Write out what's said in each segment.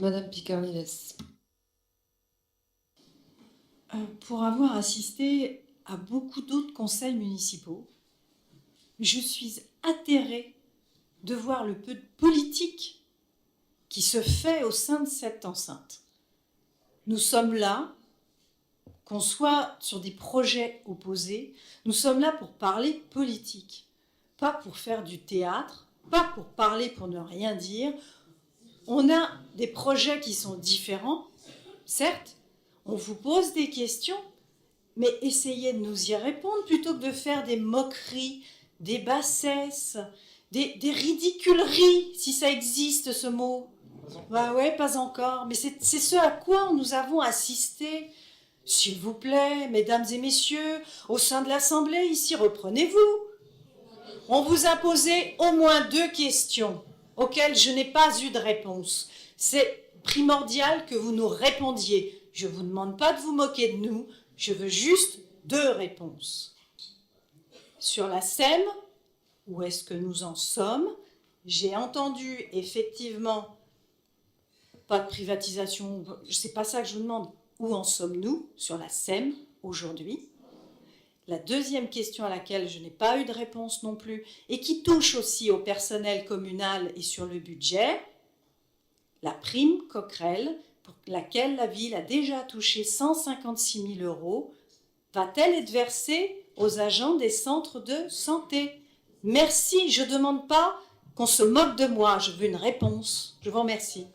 Madame Picarniles. Pour avoir assisté à beaucoup d'autres conseils municipaux, je suis atterrée de voir le peu de politique qui se fait au sein de cette enceinte. Nous sommes là, qu'on soit sur des projets opposés, nous sommes là pour parler politique, pas pour faire du théâtre, pas pour parler pour ne rien dire. On a des projets qui sont différents, certes, on vous pose des questions, mais essayez de nous y répondre plutôt que de faire des moqueries, des bassesses, des ridiculeries, si ça existe ce mot. Bah ouais, pas encore, mais c'est ce à quoi nous avons assisté. S'il vous plaît, mesdames et messieurs, au sein de l'Assemblée, ici, reprenez-vous. On vous a posé au moins 2 questions auxquelles je n'ai pas eu de réponse. C'est primordial que vous nous répondiez. Je ne vous demande pas de vous moquer de nous, je veux juste 2 réponses. Sur la SEM, où est-ce que nous en sommes? J'ai entendu effectivement pas de privatisation, c'est pas ça que je vous demande. Où en sommes-nous sur la SEM aujourd'hui? La deuxième question à laquelle je n'ai pas eu de réponse non plus, et qui touche aussi au personnel communal et sur le budget, la prime Coquerel, pour laquelle la ville a déjà touché 156 000 €, va-t-elle être versée aux agents des centres de santé? Merci, je ne demande pas qu'on se moque de moi, je veux une réponse. Je vous remercie.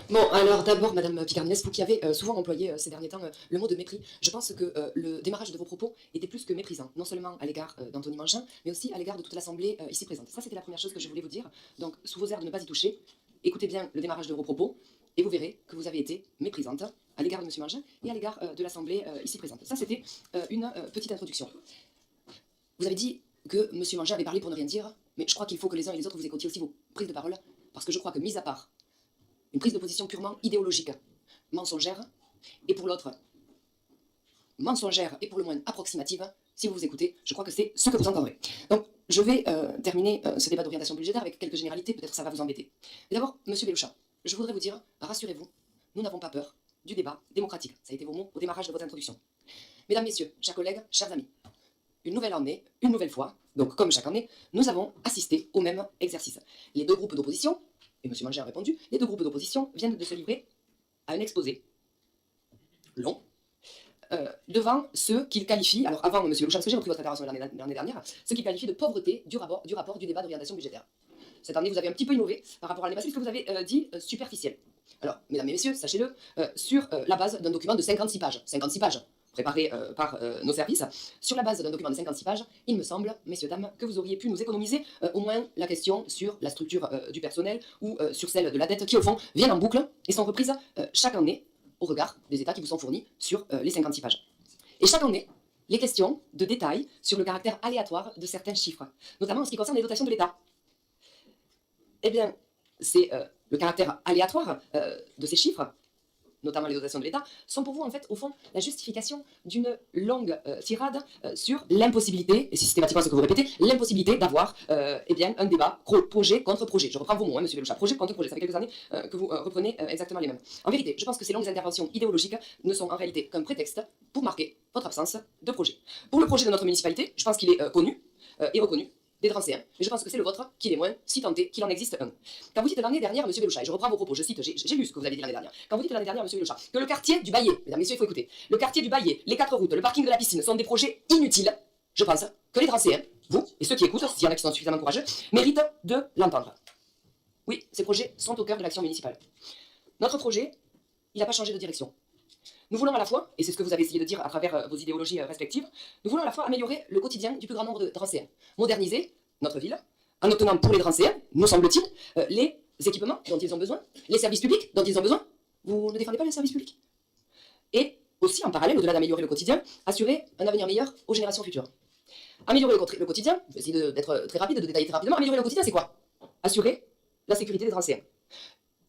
Bon, alors d'abord, Madame Picarniles, vous qui avez souvent employé ces derniers temps le mot de mépris, je pense que le démarrage de vos propos était plus que méprisant, non seulement à l'égard d'Anthony Mangin, mais aussi à l'égard de toute l'Assemblée ici présente. Ça, c'était la première chose que je voulais vous dire. Donc, sous vos airs de ne pas y toucher, écoutez bien le démarrage de vos propos, et vous verrez que vous avez été méprisante à l'égard de M. Mangin et à l'égard de l'Assemblée ici présente. Ça, c'était une petite introduction. Vous avez dit que M. Mangin avait parlé pour ne rien dire, mais je crois qu'il faut que les uns et les autres vous écoutiez aussi vos prises de parole, parce que je crois que, mis à part une prise de position purement idéologique, mensongère, et pour l'autre, mensongère et pour le moins approximative, si vous vous écoutez, je crois que c'est ce que vous entendrez. Donc, je vais terminer ce débat d'orientation budgétaire avec quelques généralités, peut-être ça va vous embêter. Mais d'abord, Monsieur Bellouchat, je voudrais vous dire, rassurez-vous, nous n'avons pas peur du débat démocratique. Ça a été vos mots au démarrage de votre introduction. Mesdames, Messieurs, chers collègues, chers amis, une nouvelle année, une nouvelle fois, donc comme chaque année, nous avons assisté au même exercice. Les 2 groupes d'opposition, et M. Mangin a répondu, les 2 groupes d'opposition viennent de se livrer à un exposé long devant ceux qu'ils qualifient, alors avant M. Bellouchat, parce que j'ai repris votre intervention l'année dernière, ceux qu'ils qualifient de pauvreté du rapport du débat d'orientation budgétaire. Cette année, vous avez un petit peu innové par rapport à l'année passée, puisque vous avez dit superficiel. Alors, mesdames et messieurs, sachez-le, sur la base d'un document de 56 pages, préparé par nos services, sur la base d'un document de 56 pages, il me semble, messieurs, dames, que vous auriez pu nous économiser au moins la question sur la structure du personnel ou sur celle de la dette qui, au fond, viennent en boucle et sont reprises chaque année au regard des états qui vous sont fournis sur les 56 pages. Et chaque année, les questions de détail sur le caractère aléatoire de certains chiffres, notamment en ce qui concerne les dotations de l'État. Eh bien, c'est le caractère aléatoire de ces chiffres, notamment les dotations de l'État, sont pour vous, en fait, au fond, la justification d'une longue tirade sur l'impossibilité, et c'est systématiquement ce que vous répétez, l'impossibilité d'avoir eh bien, un débat projet contre projet. Je reprends vos mots, hein, monsieur Bellouchat, projet contre projet. Ça fait quelques années que vous reprenez exactement les mêmes. En vérité, je pense que ces longues interventions idéologiques ne sont en réalité qu'un prétexte pour marquer votre absence de projet. Pour le projet de notre municipalité, je pense qu'il est connu et reconnu des Drancéens, mais je pense que c'est le vôtre qui l'est moins, si tant est qu'il en existe un. Quand vous dites l'année dernière, monsieur Bellouchat, et je reprends vos propos, je cite, j'ai lu ce que vous avez dit l'année dernière, quand vous dites l'année dernière, monsieur Bellouchat, que le quartier du Baillet, mesdames, messieurs, il faut écouter, le quartier du Baillet, les 4 routes, le parking de la piscine sont des projets inutiles, je pense que les Drancéens, vous, et ceux qui écoutent, s'il y en a qui sont suffisamment courageux, méritent de l'entendre. Oui, ces projets sont au cœur de l'action municipale. Notre projet, il n'a pas changé de direction. Nous voulons à la fois, et c'est ce que vous avez essayé de dire à travers vos idéologies respectives, nous voulons à la fois améliorer le quotidien du plus grand nombre de Drancéens, moderniser notre ville, en obtenant pour les Drancéens, nous semble-t-il, les équipements dont ils ont besoin, les services publics dont ils ont besoin. Vous ne défendez pas les services publics. Et aussi, en parallèle, au-delà d'améliorer le quotidien, assurer un avenir meilleur aux générations futures. Améliorer le quotidien, je vais essayer d'être très rapide, de détailler très rapidement. Améliorer le quotidien, c'est quoi? Assurer la sécurité des Drancéens.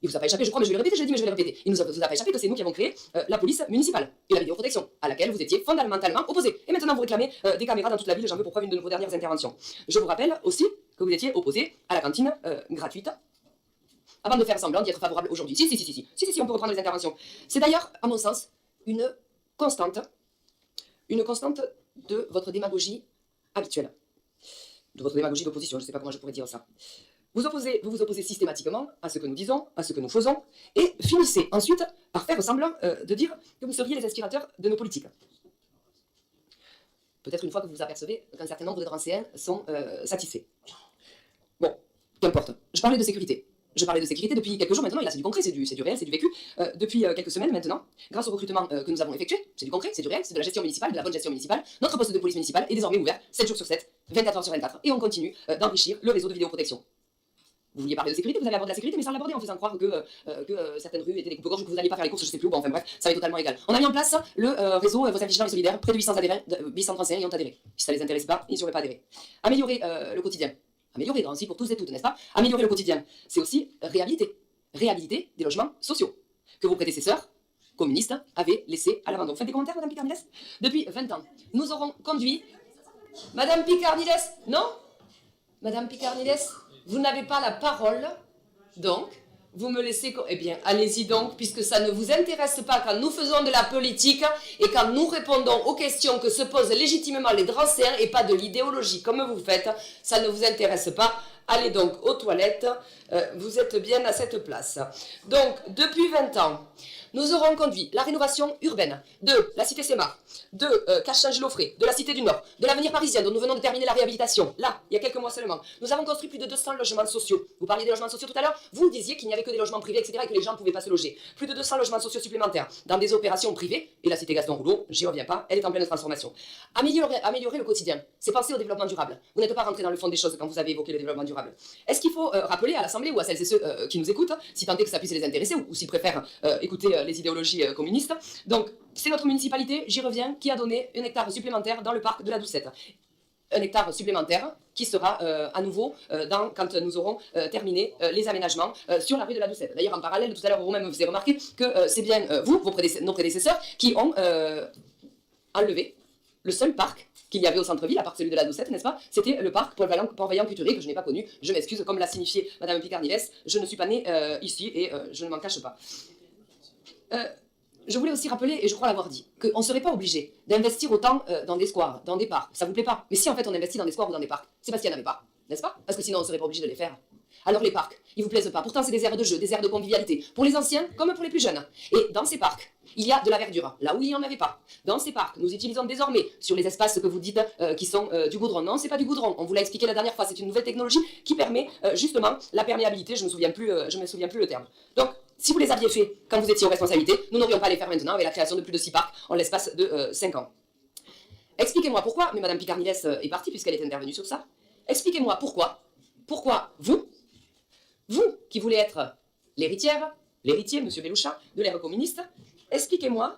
Il vous a pas échappé, je crois, mais je vais le répéter, je l'ai dit, mais je vais le répéter. Il vous a pas échappé que c'est nous qui avons créé la police municipale et la vidéoprotection, à laquelle vous étiez fondamentalement opposés. Et maintenant, vous réclamez des caméras dans toute la ville, j'en veux pour preuve une de vos dernières interventions. Je vous rappelle aussi que vous étiez opposés à la cantine gratuite, avant de faire semblant d'y être favorable aujourd'hui. Si, on peut reprendre les interventions. C'est d'ailleurs, à mon sens, une constante de votre démagogie habituelle. De votre démagogie d'opposition, je ne sais pas comment je pourrais dire ça. Vous vous opposez systématiquement à ce que nous disons, à ce que nous faisons, et finissez ensuite par faire semblant de dire que vous seriez les inspirateurs de nos politiques. Peut-être une fois que vous vous apercevez qu'un certain nombre de Drancéens sont satisfaits. Bon, qu'importe. Je parlais de sécurité. Je parlais de sécurité depuis quelques jours maintenant, et là c'est du concret, c'est du réel, c'est du vécu. Depuis quelques semaines maintenant, grâce au recrutement que nous avons effectué, c'est du concret, c'est du réel, c'est de la gestion municipale, de la bonne gestion municipale, notre poste de police municipale est désormais ouvert 7 jours sur 7, 24 heures sur 24, et on continue d'enrichir le réseau de vidéoprotection. Vous vouliez parler de sécurité, vous avez abordé la sécurité, mais sans l'aborder en faisant croire que certaines rues étaient des coupes-gorges, que vous n'alliez pas faire les courses, je sais plus où, bon, enfin bref, ça va être totalement égal. On a mis en place le réseau Voisins Vigilants et Solidaires, près de 800 adhérents, 835 y ont adhéré. Si ça les intéresse pas, ils n'y auraient pas adhéré. Améliorer le quotidien. Améliorer, aussi pour tous et toutes, n'est-ce pas? Améliorer le quotidien, c'est aussi réhabiliter. Réhabiliter des logements sociaux que vos prédécesseurs communistes avaient laissés à l'abandon. Faites des commentaires, Madame Picarniles? Depuis 20 ans, nous aurons conduit... Madame Picarniles? Non? Madame Picarniles, vous n'avez pas la parole, donc vous me laissez... Eh bien, allez-y donc, puisque ça ne vous intéresse pas quand nous faisons de la politique et quand nous répondons aux questions que se posent légitimement les Drancéens et pas de l'idéologie comme vous faites, ça ne vous intéresse pas. Allez donc aux toilettes, vous êtes bien à cette place. Donc, depuis 20 ans, nous aurons conduit la rénovation urbaine de la cité Sémar, de Cachan-Gilofré, de la cité du Nord, de l'avenir parisien dont nous venons de terminer la réhabilitation, là, il y a quelques mois seulement. Nous avons construit plus de 200 logements sociaux. Vous parliez des logements sociaux tout à l'heure, vous disiez qu'il n'y avait que des logements privés, etc., et que les gens ne pouvaient pas se loger. Plus de 200 logements sociaux supplémentaires dans des opérations privées, et la cité Gaston Rouleau, j'y reviens pas, elle est en pleine transformation. Améliorer le quotidien, c'est penser au développement durable. Vous n'êtes pas rentré dans le fond des choses quand vous avez évoqué le développement durable. Est-ce qu'il faut rappeler à l'Assemblée ou à celles et ceux qui nous écoutent, si tant est que ça puisse les intéresser, ou s'ils préfèrent écouter les idéologies communistes. Donc, c'est notre municipalité, j'y reviens, qui a donné un hectare supplémentaire dans le parc de la Doucette. Un hectare supplémentaire qui sera à nouveau quand nous aurons terminé les aménagements sur la rue de la Doucette. D'ailleurs, en parallèle, tout à l'heure, vous-même me faisiez remarquer que c'est bien vous, nos prédécesseurs, qui ont enlevé le seul parc qu'il y avait au centre-ville, à part celui de la Doucette, n'est-ce pas? C'était le parc Port-Vaillant-Couturier, que je n'ai pas connu. Je m'excuse, comme l'a signifié Madame Picarniles, je ne suis pas née ici et je ne m'en cache pas. Je voulais aussi rappeler, et je crois l'avoir dit, qu'on ne serait pas obligé d'investir autant dans des squares, dans des parcs. Ça vous plaît pas? Mais si en fait on investit dans des squares ou dans des parcs, c'est parce qu'il n'y en avait pas, n'est-ce pas? Parce que sinon on ne serait pas obligé de les faire. Alors les parcs, ils vous plaisent pas. Pourtant c'est des aires de jeu, des aires de convivialité, pour les anciens comme pour les plus jeunes. Et dans ces parcs, il y a de la verdure, là où il n'y en avait pas. Dans ces parcs, nous utilisons désormais, sur les espaces que vous dites qui sont du goudron. Non, c'est pas du goudron, on vous l'a expliqué la dernière fois, c'est une nouvelle technologie qui permet justement la perméabilité, je me souviens plus le terme. Donc, si vous les aviez fait quand vous étiez aux responsabilités, nous n'aurions pas à les faire maintenant avec la création de plus de 6 parcs en l'espace de 5 ans. Expliquez-moi pourquoi, mais Madame Picarniles est partie puisqu'elle est intervenue sur ça, expliquez-moi pourquoi vous qui voulez être l'héritier, Monsieur Beloucha, de l'ère communiste, expliquez-moi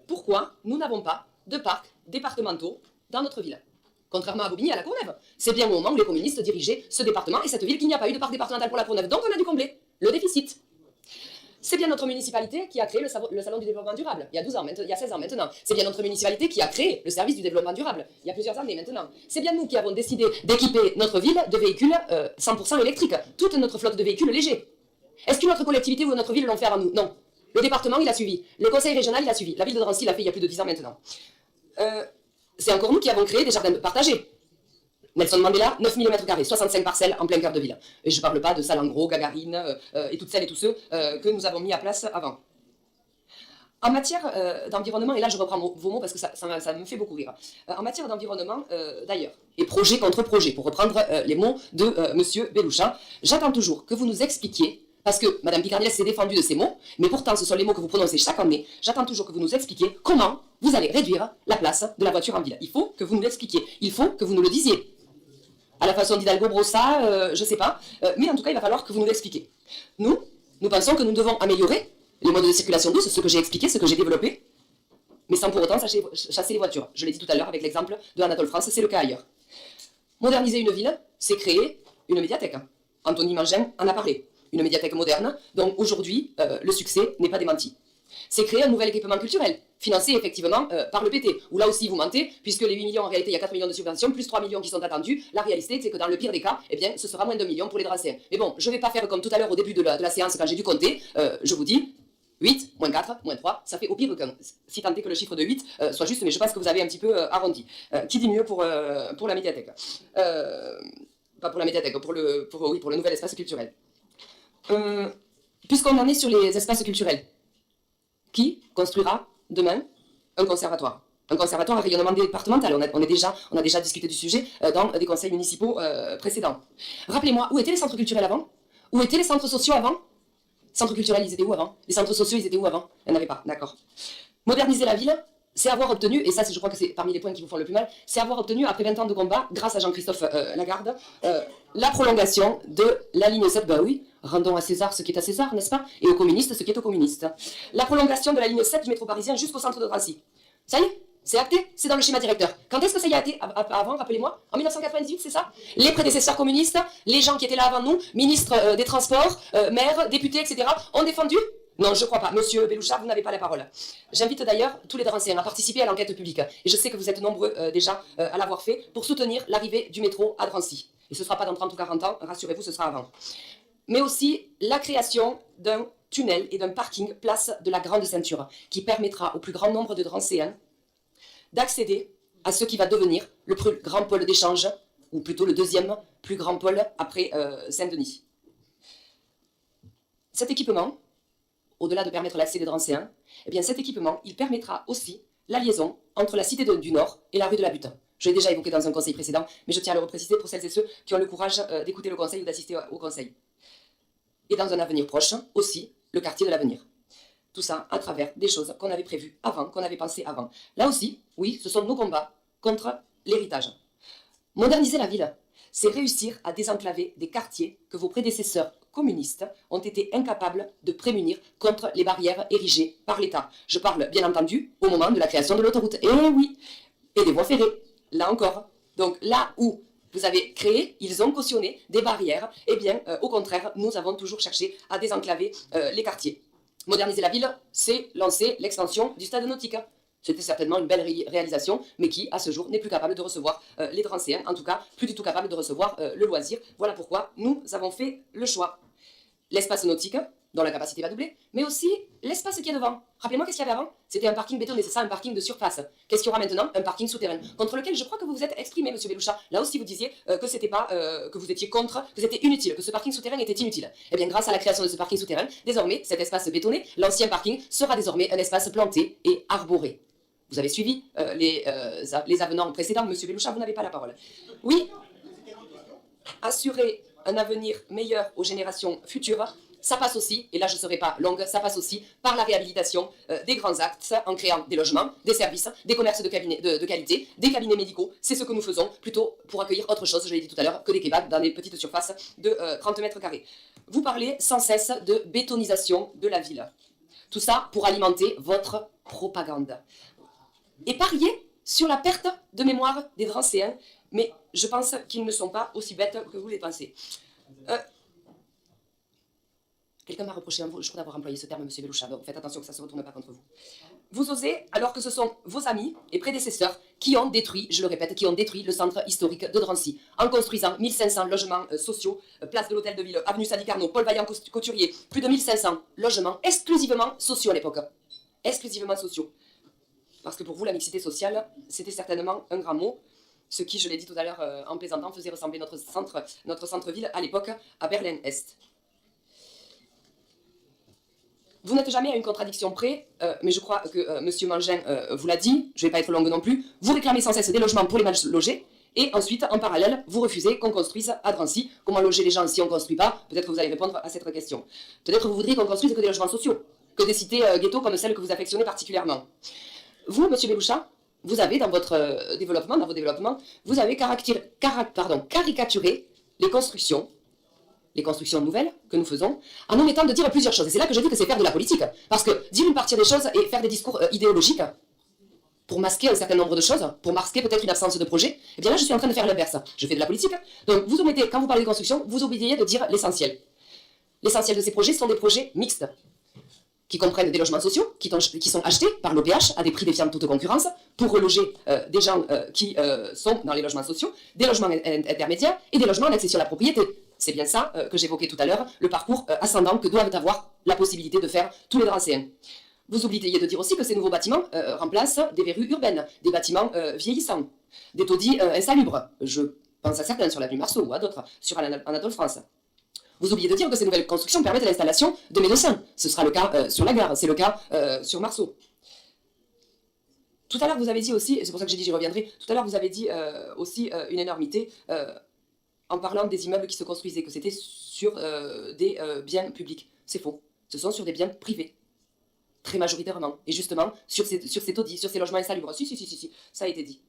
pourquoi nous n'avons pas de parcs départementaux dans notre ville. Contrairement à Bobigny et à la Courneuve. C'est bien au moment où les communistes dirigeaient ce département et cette ville qu'il n'y a pas eu de parc départemental pour la Courneuve. Donc on a dû combler le déficit. C'est bien notre municipalité qui a créé le salon du développement durable, il y a 16 ans maintenant. C'est bien notre municipalité qui a créé le service du développement durable, il y a plusieurs années maintenant. C'est bien nous qui avons décidé d'équiper notre ville de véhicules 100% électriques, toute notre flotte de véhicules légers. Est-ce que notre collectivité ou notre ville l'ont fait avant nous? Non. Le département, il a suivi. Le conseil régional, il a suivi. La ville de Drancy l'a fait il y a plus de 10 ans maintenant. C'est encore nous qui avons créé des jardins partagés. Nelson Mandela, 9000 m², 65 parcelles en plein cœur de ville. Et je ne parle pas de Salengro, Gagarine et toutes celles et tous ceux que nous avons mis à place avant. En matière d'environnement, et là je reprends vos mots parce que ça me fait beaucoup rire. En matière d'environnement, d'ailleurs, et projet contre projet, pour reprendre les mots de Monsieur Beloucha, j'attends toujours que vous nous expliquiez, parce que Madame Picarniles s'est défendue de ces mots, mais pourtant ce sont les mots que vous prononcez chaque année, j'attends toujours que vous nous expliquiez comment vous allez réduire la place de la voiture en ville. Il faut que vous nous l'expliquiez, il faut que vous nous le disiez. À la façon d'Hidalgo Brossa, je ne sais pas, mais en tout cas, il va falloir que vous nous l'expliquiez. Nous pensons que nous devons améliorer les modes de circulation douce, ce que j'ai expliqué, ce que j'ai développé, mais sans pour autant chasser les voitures. Je l'ai dit tout à l'heure avec l'exemple de Anatole France, c'est le cas ailleurs. Moderniser une ville, c'est créer une médiathèque. Anthony Mangin en a parlé. Une médiathèque moderne, dont aujourd'hui, le succès n'est pas démenti. C'est créer un nouvel équipement culturel, financé effectivement par le PT, où là aussi vous mentez, puisque les 8 millions, en réalité, il y a 4 millions de subventions, plus 3 millions qui sont attendus. La réalité, c'est que dans le pire des cas, eh bien, ce sera moins d'1 million pour les Drancéens. Mais bon, je ne vais pas faire comme tout à l'heure au début de la séance, quand j'ai dû compter, je vous dis, 8, moins 4, moins 3, ça fait au pire qu'un. Si tant est que le chiffre de 8 soit juste, mais je pense que vous avez un petit peu arrondi. Qui dit mieux pour la médiathèque pas pour la médiathèque, pour le nouvel espace culturel. Puisqu'on en est sur les espaces culturels, qui construira demain un conservatoire? Un conservatoire à rayonnement départemental. On a déjà discuté du sujet dans des conseils municipaux précédents. Rappelez-moi, où étaient les centres culturels avant? Où étaient les centres sociaux avant? Centres culturels, ils étaient où avant? Les centres sociaux, ils étaient où avant? Il n'y en avait pas, d'accord. Moderniser la ville, c'est avoir obtenu, et ça je crois que c'est parmi les points qui vous font le plus mal, c'est avoir obtenu après 20 ans de combat, grâce à Jean-Christophe Lagarde, la prolongation de la ligne 7, bah oui, rendons à César ce qui est à César, n'est-ce pas? Et aux communistes ce qui est aux communistes. La prolongation de la ligne 7 du métro parisien jusqu'au centre de Drancy. Ça y est, c'est acté, c'est dans le schéma directeur. Quand est-ce que ça y a été avant, rappelez-moi? En 1998, c'est ça? Les prédécesseurs communistes, les gens qui étaient là avant nous, ministres des Transports, maires, députés, etc., ont défendu? Non, je ne crois pas. Monsieur Belouchard, vous n'avez pas la parole. J'invite d'ailleurs tous les Drancéens à participer à l'enquête publique. Et je sais que vous êtes nombreux déjà à l'avoir fait pour soutenir l'arrivée du métro à Drancy. Et ce ne sera pas dans 30 ou 40 ans, rassurez-vous, ce sera avant. Mais aussi la création d'un tunnel et d'un parking place de la Grande Ceinture qui permettra au plus grand nombre de Drancéens d'accéder à ce qui va devenir le plus grand pôle d'échange, ou plutôt le deuxième plus grand pôle après Saint-Denis. Cet équipement, au-delà de permettre l'accès des Drancéens, eh bien cet équipement, il permettra aussi la liaison entre la cité du Nord et la rue de la Butte. Je l'ai déjà évoqué dans un conseil précédent, mais je tiens à le repréciser pour celles et ceux qui ont le courage d'écouter le conseil ou d'assister au conseil. Et dans un avenir proche, aussi, le quartier de l'avenir. Tout ça à travers des choses qu'on avait prévues avant, qu'on avait pensées avant. Là aussi, oui, ce sont nos combats contre l'héritage. Moderniser la ville, c'est réussir à désenclaver des quartiers que vos prédécesseurs communistes ont été incapables de prémunir contre les barrières érigées par l'État. Je parle bien entendu au moment de la création de l'autoroute. Et oui, et des voies ferrées, là encore. Donc là où vous avez créé, ils ont cautionné des barrières, eh bien au contraire, nous avons toujours cherché à désenclaver les quartiers. Moderniser la ville, c'est lancer l'extension du stade nautique. C'était certainement une belle réalisation, mais qui, à ce jour, n'est plus capable de recevoir les Drancéens, en tout cas, plus du tout capable de recevoir le loisir. Voilà pourquoi nous avons fait le choix. L'espace nautique, dont la capacité va doubler, mais aussi l'espace qui est devant. Rappelez-moi, qu'est-ce qu'il y avait avant? C'était un parking bétonné, c'est ça, un parking de surface. Qu'est-ce qu'il y aura maintenant? Un parking souterrain, contre lequel je crois que vous vous êtes exprimé, monsieur Belouchard. Là aussi, vous disiez que c'était pas, que vous étiez contre, que c'était inutile, que ce parking souterrain était inutile. Eh bien, grâce à la création de ce parking souterrain, désormais, cet espace bétonné, l'ancien parking, sera désormais un espace planté et arboré. Vous avez suivi les avenants précédents, monsieur Belouchard, vous n'avez pas la parole. Oui, assurer un avenir meilleur aux générations futures, ça passe aussi, et là je ne serai pas longue, ça passe aussi par la réhabilitation des grands axes en créant des logements, des services, des commerces de qualité, des cabinets médicaux. C'est ce que nous faisons, plutôt pour accueillir autre chose, je l'ai dit tout à l'heure, que des kebabs dans des petites surfaces de 30 mètres carrés. Vous parlez sans cesse de bétonisation de la ville. Tout ça pour alimenter votre propagande. Et parier sur la perte de mémoire des Drancéens, mais je pense qu'ils ne sont pas aussi bêtes que vous les pensez. Quelqu'un m'a reproché, je crois d'avoir employé ce terme, monsieur Belouchard, donc faites attention que ça ne se retourne pas contre vous. Vous osez, alors que ce sont vos amis et prédécesseurs qui ont détruit, je le répète, qui ont détruit le centre historique de Drancy, en construisant 1500 logements sociaux, place de l'Hôtel de Ville, avenue Sadi-Carnot, Paul Vaillant-Couturier, plus de 1500 logements exclusivement sociaux à l'époque. Exclusivement sociaux. Parce que pour vous, la mixité sociale, c'était certainement un grand mot, ce qui, je l'ai dit tout à l'heure en plaisantant, faisait ressembler notre centre-ville à l'époque à Berlin-Est. Vous n'êtes jamais à une contradiction près, mais je crois que M. Mangin vous l'a dit, je ne vais pas être longue non plus, vous réclamez sans cesse des logements pour les mal logés, et ensuite, en parallèle, vous refusez qu'on construise à Drancy. Comment loger les gens si on ne construit pas? Peut-être que vous allez répondre à cette question. Peut-être que vous voudriez qu'on construise que des logements sociaux, que des cités ghettos comme celles que vous affectionnez particulièrement. Vous, M. Belouchard, vous avez dans votre développement, vous avez caricaturé les constructions les constructions nouvelles que nous faisons en omettant de dire plusieurs choses. Et c'est là que je dis que c'est faire de la politique. Parce que dire une partie des choses et faire des discours idéologiques pour masquer un certain nombre de choses, pour masquer peut-être une absence de projet, eh bien là je suis en train de faire l'inverse. Je fais de la politique. Donc vous omettez, quand vous parlez de construction, vous oubliez de dire l'essentiel. L'essentiel de ces projets sont des projets mixtes, qui comprennent des logements sociaux, qui sont achetés par l'OPH à des prix défiant toute concurrence, pour reloger des gens qui sont dans les logements sociaux, des logements intermédiaires et des logements en accession à la propriété. C'est bien ça que j'évoquais tout à l'heure, le parcours ascendant que doivent avoir la possibilité de faire tous les Drancéens. Vous oubliez de dire aussi que ces nouveaux bâtiments remplacent des verrues urbaines, des bâtiments vieillissants, des taudis insalubres. Je pense à certains sur l'avenue Marceau ou à d'autres sur Anatole France. Vous oubliez de dire que ces nouvelles constructions permettent l'installation de médecins. Ce sera le cas sur la gare, c'est le cas sur Marceau. Tout à l'heure, vous avez dit aussi, c'est pour ça que j'ai dit j'y reviendrai, tout à l'heure, vous avez dit aussi une énormité en parlant des immeubles qui se construisaient, que c'était sur des biens publics. C'est faux. Ce sont sur des biens privés, très majoritairement. Et justement, sur ces taudis, sur ces logements insalubres. Si, ça a été dit.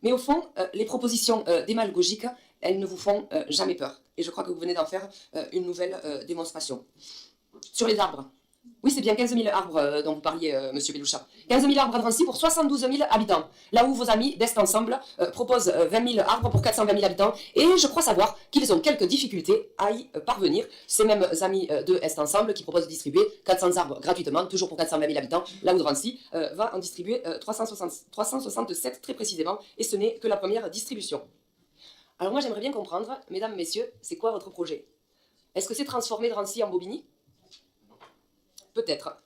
Mais au fond, les propositions démagogiques, elles ne vous font jamais peur. Et je crois que vous venez d'en faire une nouvelle démonstration. Sur les arbres. Oui, c'est bien 15 000 arbres dont vous parliez, monsieur Beloucha. 15 000 arbres à Drancy pour 72 000 habitants. Là où vos amis d'Est Ensemble proposent 20 000 arbres pour 420 000 habitants. Et je crois savoir qu'ils ont quelques difficultés à y parvenir. Ces mêmes amis de Est Ensemble qui proposent de distribuer 400 arbres gratuitement, toujours pour 420 000 habitants. Là où Drancy va en distribuer 367 très précisément. Et ce n'est que la première distribution. Alors moi, j'aimerais bien comprendre, mesdames, messieurs, c'est quoi votre projet? Est-ce que c'est transformer Drancy en Bobigny? Peut-être.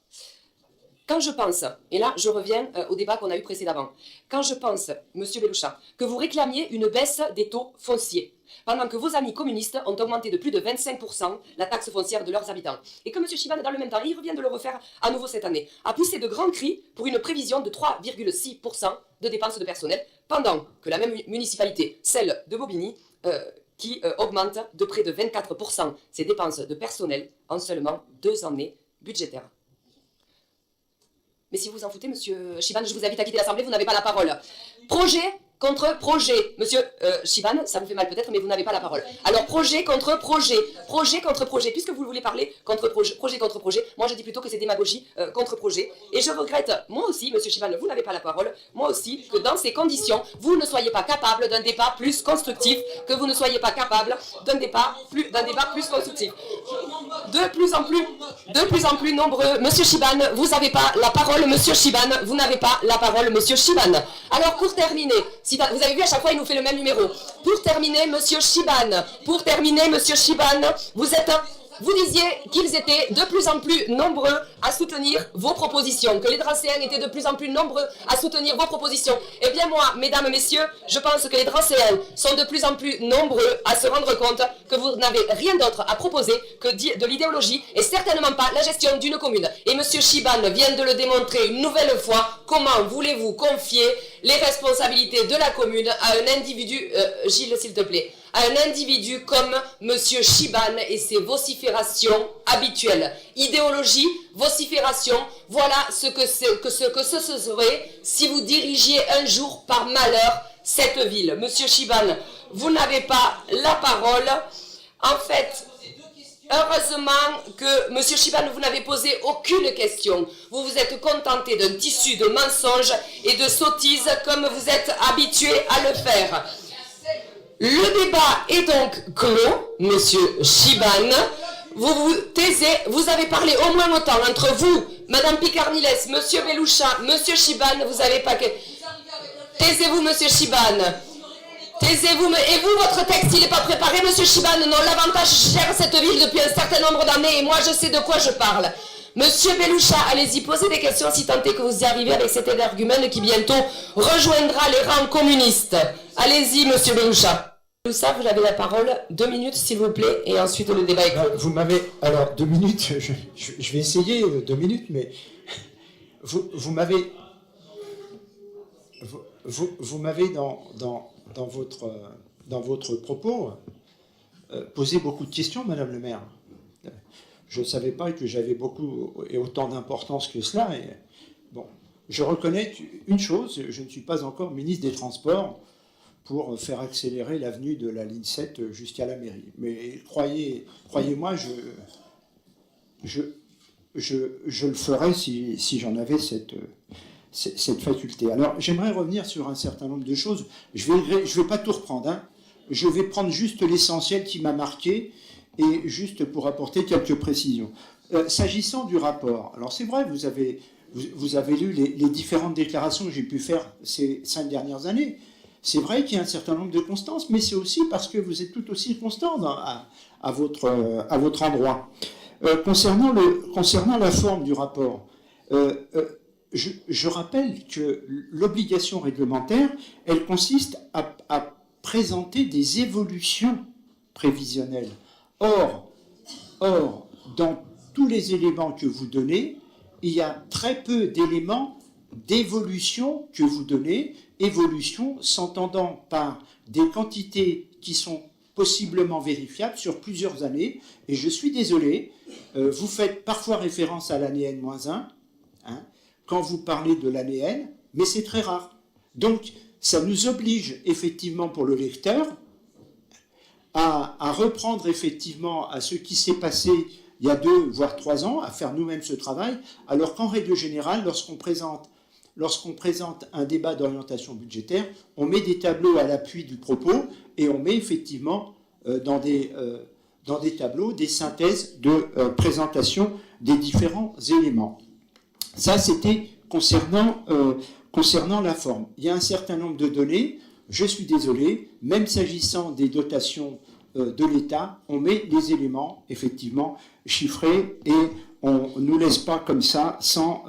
Quand je pense, et là je reviens au débat qu'on a eu précédemment, quand je pense, monsieur Beloucha, que vous réclamiez une baisse des taux fonciers, pendant que vos amis communistes ont augmenté de plus de 25% la taxe foncière de leurs habitants, et que monsieur Chiban, dans le même temps, il revient de le refaire à nouveau cette année, a poussé de grands cris pour une prévision de 3,6% de dépenses de personnel, pendant que la même municipalité, celle de Bobigny, qui augmente de près de 24% ses dépenses de personnel en seulement 2 années budgétaires. Mais si vous en foutez, monsieur Chiban, je vous invite à quitter l'Assemblée, vous n'avez pas la parole. Projet contre projet. Monsieur Chiban, ça vous fait mal peut-être, mais vous n'avez pas la parole. Alors, projet contre projet. Projet contre projet. Puisque vous voulez parler contre projet contre projet, moi je dis plutôt que c'est démagogie contre projet. Et je regrette, moi aussi, monsieur Chiban, vous n'avez pas la parole, moi aussi, que dans ces conditions, vous ne soyez pas capable d'un débat plus constructif, que vous ne soyez pas capable d'un débat plus constructif. De plus en plus nombreux. Monsieur Chiban, vous n'avez pas la parole, monsieur Chiban, vous n'avez pas la parole, monsieur Chiban. Alors, pour terminer, vous avez vu, à chaque fois, il nous fait le même numéro. Pour terminer, monsieur Chiban, vous disiez qu'ils étaient de plus en plus nombreux à soutenir vos propositions, que les Drancéens étaient de plus en plus nombreux à soutenir vos propositions. Eh bien moi, mesdames, messieurs, je pense que les Drancéens sont de plus en plus nombreux à se rendre compte que vous n'avez rien d'autre à proposer que de l'idéologie et certainement pas la gestion d'une commune. Et monsieur Chiban vient de le démontrer une nouvelle fois. Comment voulez-vous confier les responsabilités de la commune à un individu, Gilles, s'il te plaît, à un individu comme monsieur Chiban et ses vociférations habituelles. Idéologie, vocifération, voilà ce que ce serait si vous dirigiez un jour par malheur cette ville. Monsieur Chiban, vous n'avez pas la parole. En fait, heureusement que monsieur Chiban, vous n'avez posé aucune question. Vous vous êtes contenté d'un tissu de mensonges et de sottises comme vous êtes habitué à le faire. Le débat est donc clos, monsieur Chiban. Vous vous taisez, vous avez parlé au moins autant entre vous, madame Picarniles, monsieur Beloucha, monsieur Chiban, vous avez pas que... Taisez-vous, monsieur Chiban. Taisez-vous, et vous, votre texte, il n'est pas préparé, monsieur Chiban. Non, l'avantage, je gère cette ville depuis un certain nombre d'années et moi, je sais de quoi je parle. Monsieur Beloucha, allez-y, posez des questions si tant est que vous y arrivez avec cet énergumène qui bientôt rejoindra les rangs communistes. Allez-y, monsieur Beloucha. Beloucha, vous avez la parole. 2 minutes, s'il vous plaît, et ensuite le débat est clos. Vous m'avez... Alors, 2 minutes, je vais essayer 2 minutes, mais vous m'avez... Vous m'avez dans votre propos posé beaucoup de questions, madame le maire. Je ne savais pas que j'avais beaucoup et autant d'importance que cela. Et, bon, je reconnais une chose, je ne suis pas encore ministre des Transports. pour faire accélérer l'avenue de la ligne 7 jusqu'à la mairie. Mais croyez-moi, je le ferais si j'en avais cette faculté. Alors, j'aimerais revenir sur un certain nombre de choses. Je vais pas tout reprendre, hein. Je vais prendre juste l'essentiel qui m'a marqué et juste pour apporter quelques précisions. S'agissant du rapport, alors c'est vrai, vous avez lu les différentes déclarations que j'ai pu faire ces 5 dernières années. C'est vrai qu'il y a un certain nombre de constances, mais c'est aussi parce que vous êtes tout aussi constant à votre endroit. Concernant la forme du rapport, je rappelle que l'obligation réglementaire, elle consiste à présenter des évolutions prévisionnelles. Or, dans tous les éléments que vous donnez, il y a très peu d'éléments d'évolution que vous donnez, évolution s'entendant par des quantités qui sont possiblement vérifiables sur plusieurs années. Et je suis désolé, vous faites parfois référence à l'année N-1, hein, quand vous parlez de l'année N, mais c'est très rare. Donc, ça nous oblige effectivement pour le lecteur à reprendre effectivement à ce qui s'est passé il y a 2 voire 3 ans, à faire nous-mêmes ce travail, alors qu'en règle générale, lorsqu'on présente un débat d'orientation budgétaire, on met des tableaux à l'appui du propos et on met effectivement dans des tableaux des synthèses de présentation des différents éléments. Ça, c'était concernant la forme. Il y a un certain nombre de données, je suis désolé, même s'agissant des dotations de l'État, on met les éléments effectivement chiffrés et on ne nous laisse pas comme ça sans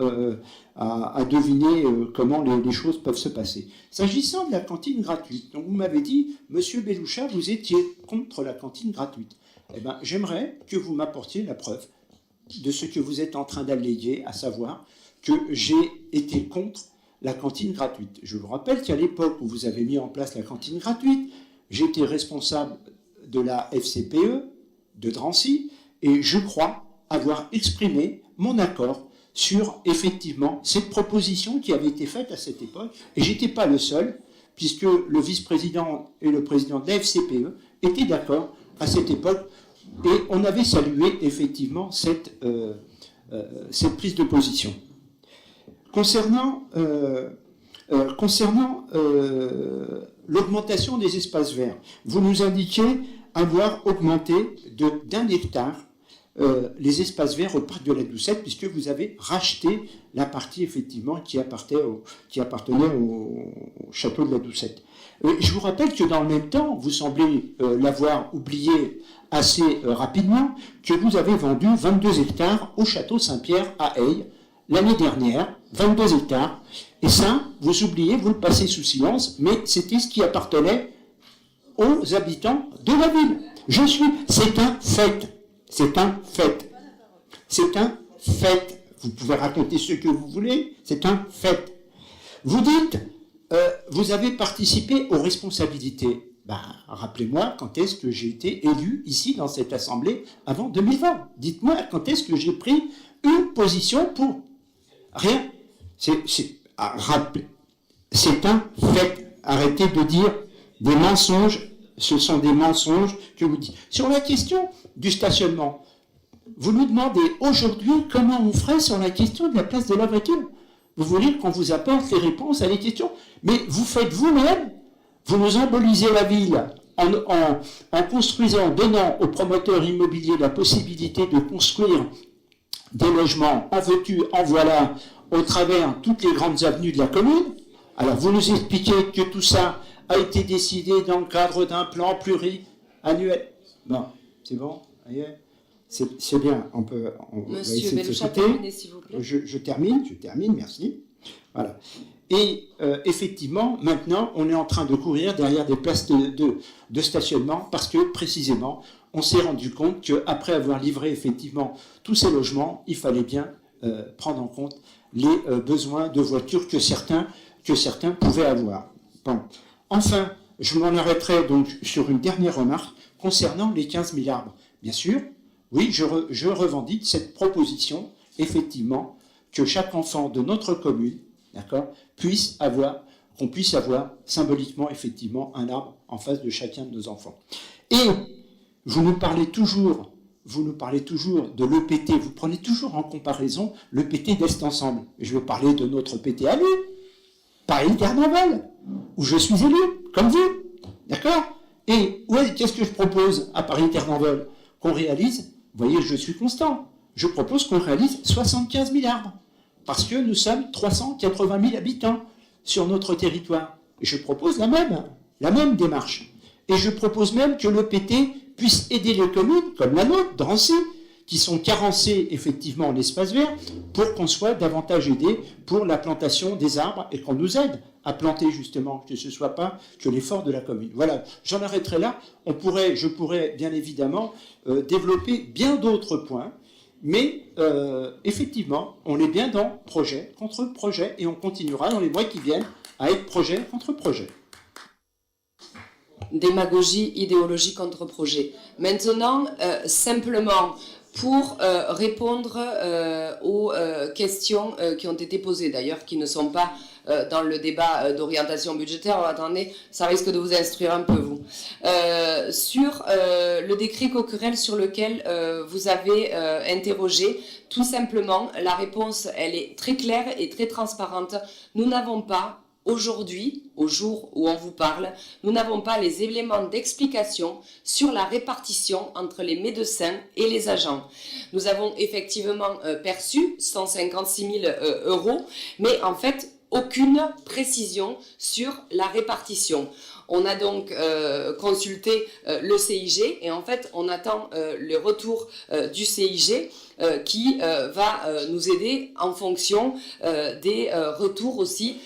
à deviner comment les choses peuvent se passer. S'agissant de la cantine gratuite, donc vous m'avez dit, Monsieur Beloucha, vous étiez contre la cantine gratuite. Eh bien, j'aimerais que vous m'apportiez la preuve de ce que vous êtes en train d'alléguer, à savoir que j'ai été contre la cantine gratuite. Je vous rappelle qu'à l'époque où vous avez mis en place la cantine gratuite, j'étais responsable de la FCPE de Drancy et je crois avoir exprimé mon accord sur effectivement cette proposition qui avait été faite à cette époque. Et je n'étais pas le seul, puisque le vice-président et le président de la FCPE étaient d'accord à cette époque et on avait salué effectivement cette prise de position. Concernant l'augmentation des espaces verts, vous nous indiquez avoir augmenté d'1 hectare les espaces verts au parc de la Doucette, puisque vous avez racheté la partie effectivement qui appartenait au château de la Doucette. Je vous rappelle que dans le même temps, vous semblez l'avoir oublié assez rapidement, que vous avez vendu 22 hectares au château Saint-Pierre à Aille l'année dernière, 22 hectares. Et ça, vous oubliez, vous le passez sous silence, mais c'était ce qui appartenait aux habitants de la ville. C'est un fait. C'est un fait. C'est un fait. Vous pouvez raconter ce que vous voulez, c'est un fait. Vous dites, vous avez participé aux responsabilités. Ben, rappelez-moi quand est-ce que j'ai été élu ici dans cette assemblée avant 2020. Dites-moi quand est-ce que j'ai pris une position pour rien. C'est un fait. Arrêtez de dire des mensonges. Ce sont des mensonges que vous dites. Sur la question du stationnement, vous nous demandez aujourd'hui comment on ferait sur la question de la place de la voiture. Vous voulez qu'on vous apporte les réponses à les questions, mais vous faites vous-même, vous nous embolisez la ville en construisant, en donnant aux promoteurs immobiliers la possibilité de construire des logements en veux-tu, en voilà, au travers toutes les grandes avenues de la commune. Alors vous nous expliquez que tout ça a été décidé dans le cadre d'un plan pluriannuel. Bon, c'est bon, c'est bien, on va essayer de s'écouter. S'il vous plaît. Je termine, merci. Voilà. Et effectivement, maintenant, on est en train de courir derrière des places de stationnement parce que, précisément, on s'est rendu compte qu'après avoir livré effectivement tous ces logements, il fallait bien prendre en compte les besoins de voitures que certains pouvaient avoir. Bon. Enfin, je m'en arrêterai donc sur une dernière remarque concernant les 15 000 arbres. Bien sûr, oui, je revendique cette proposition, effectivement, que chaque enfant de notre commune, d'accord, puisse avoir qu'on puisse avoir symboliquement, effectivement, un arbre en face de chacun de nos enfants. Et vous nous parlez toujours de l'EPT, vous prenez toujours en comparaison l'EPT d'Est Ensemble. Je vais parler de notre PT à nous, Paris Carnaval, où je suis élu, comme vous, d'accord? Et ouais, qu'est-ce que je propose à Paris Carnaval? Qu'on réalise, vous voyez, je suis constant, je propose qu'on réalise 75 000 arbres, parce que nous sommes 380 000 habitants sur notre territoire. Et je propose la même démarche. Et je propose même que l'EPT puisse aider les communes, comme la nôtre, Drancy, qui sont carencées effectivement en espace vert, pour qu'on soit davantage aidés pour la plantation des arbres et qu'on nous aide à planter justement, que ce ne soit pas que l'effort de la commune. Voilà, j'en arrêterai là. Je pourrais bien évidemment développer bien d'autres points, mais effectivement, on est bien dans projet contre projet et on continuera dans les mois qui viennent à être projet contre projet. Démagogie, idéologie contre projet. Maintenant, simplement, pour répondre aux questions qui ont été posées, d'ailleurs, qui ne sont pas dans le débat d'orientation budgétaire. Alors, attendez, ça risque de vous instruire un peu, vous. Sur le décret Coquerel sur lequel vous avez interrogé, tout simplement, la réponse, elle est très claire et très transparente. Nous n'avons pas aujourd'hui, au jour où on vous parle, nous n'avons pas les éléments d'explication sur la répartition entre les médecins et les agents. Nous avons effectivement perçu 156 000 euros, mais en fait, aucune précision sur la répartition. On a donc consulté le CIG et en fait, on attend le retour du CIG qui va nous aider en fonction des retours aussi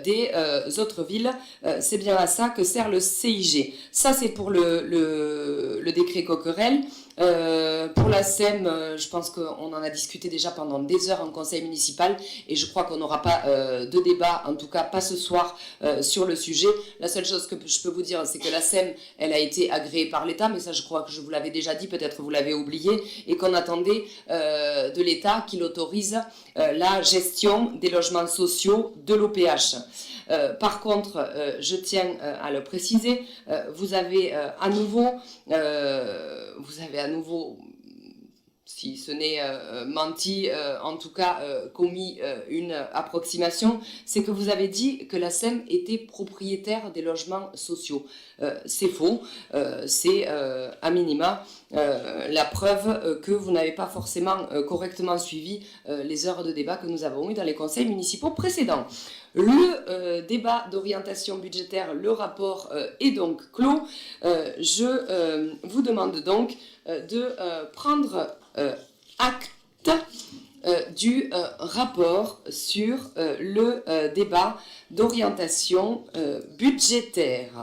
des autres villes. C'est bien à ça que sert le CIG. Ça, c'est pour le décret Coquerel. Pour la SEM, je pense qu'on en a discuté déjà pendant des heures en conseil municipal et je crois qu'on n'aura pas de débat, en tout cas pas ce soir, sur le sujet. La seule chose que je peux vous dire, c'est que la SEM, elle a été agréée par l'État, mais ça je crois que je vous l'avais déjà dit, peut-être vous l'avez oublié, et qu'on attendait de l'État qu'il autorise la gestion des logements sociaux de l'OPH. Par contre, je tiens à le préciser, vous avez à nouveau, si ce n'est menti, en tout cas commis une approximation, c'est que vous avez dit que la SEM était propriétaire des logements sociaux. C'est faux, c'est à minima la preuve que vous n'avez pas forcément correctement suivi les heures de débat que nous avons eues dans les conseils municipaux précédents. Le débat d'orientation budgétaire, le rapport est donc clos. Je vous demande donc de prendre acte du rapport sur le débat d'orientation budgétaire.